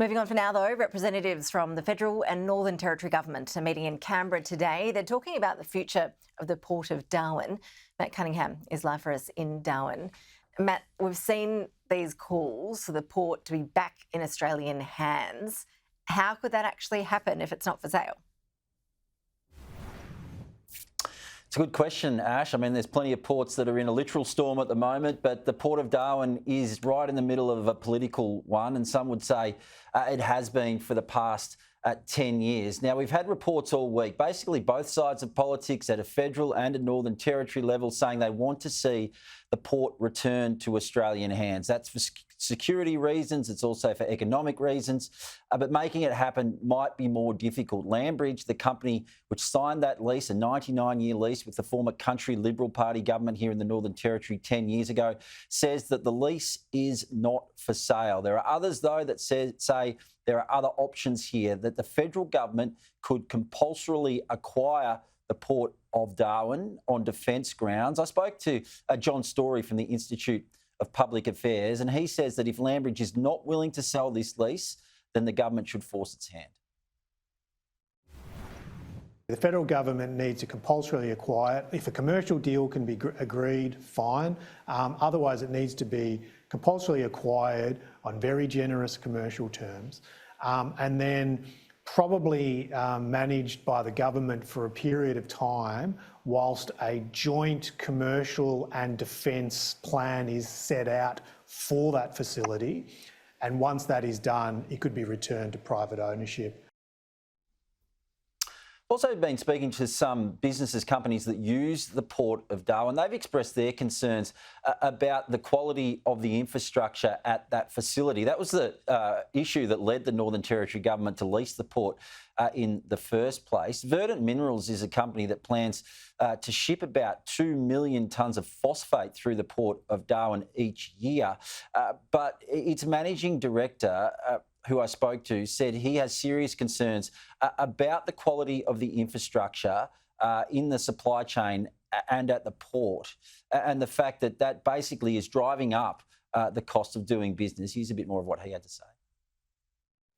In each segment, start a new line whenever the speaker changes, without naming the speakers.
Moving on for now, though, representatives from the Federal and Northern Territory Government are meeting in Canberra today. They're talking about the future of the Port of Darwin. Matt Cunningham is live for us in Darwin. Matt, we've seen these calls for the port to be back in Australian hands. How could that actually happen if it's not for sale?
It's a good question, Ash. I mean, there's plenty of ports that are in a literal storm at the moment, but the Port of Darwin is right in the middle of a political one, and some would say it has been for the past 10 years. Now, we've had reports all week, basically both sides of politics at a federal and a Northern Territory level saying they want to see the port return to Australian hands. That's for security reasons, it's also for economic reasons, but making it happen might be more difficult. Landbridge, the company which signed that lease, a 99-year lease with the former Country Liberal Party government here in the Northern Territory 10 years ago, says that the lease is not for sale. There are others, though, that say there are other options here, that the federal government could compulsorily acquire the Port of Darwin on defence grounds. I spoke to John Story from the Institute of Public Affairs, and he says that if Landbridge is not willing to sell this lease, then the government should force its hand.
The federal government needs to compulsorily acquire it. If a commercial deal can be agreed, fine. Otherwise, it needs to be compulsorily acquired on very generous commercial terms, and then probably managed by the government for a period of time whilst a joint commercial and defence plan is set out for that facility. And once that is done, it could be returned to private ownership.
Also been speaking to some businesses, companies that use the Port of Darwin. They've expressed their concerns about the quality of the infrastructure at that facility. That was the issue that led the Northern Territory Government to lease the port in the first place. Verdant Minerals is a company that plans to ship about 2 million tonnes of phosphate through the Port of Darwin each year. But its managing director, who I spoke to, said he has serious concerns about the quality of the infrastructure in the supply chain and at the port, and the fact that that basically is driving up the cost of doing business. Here's a bit more of what he had to say.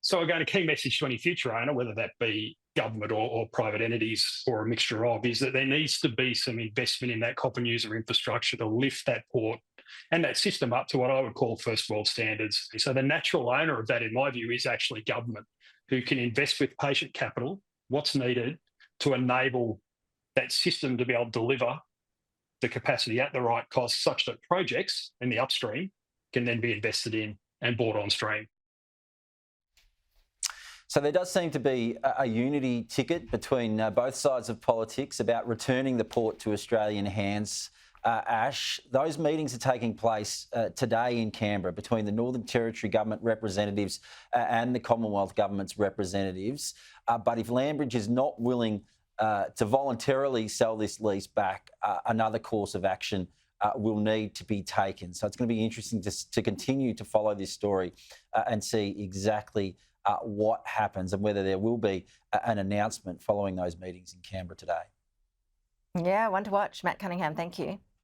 So again, a key message to any future owner, whether that be government or private entities or a mixture of, is that there needs to be some investment in that copper user infrastructure to lift that port and that system up to what I would call first world standards. So the natural owner of that, in my view, is actually government, who can invest with patient capital what's needed to enable that system to be able to deliver the capacity at the right cost, such that projects in the upstream can then be invested in and brought on stream.
So there does seem to be a unity ticket between both sides of politics about returning the port to Australian hands. Ash, those meetings are taking place today in Canberra between the Northern Territory Government representatives and the Commonwealth Government's representatives. But if Landbridge is not willing to voluntarily sell this lease back, another course of action will need to be taken. So it's going to be interesting to continue to follow this story and see exactly what happens and whether there will be an announcement following those meetings in Canberra today.
Yeah, one to watch. Matt Cunningham, thank you.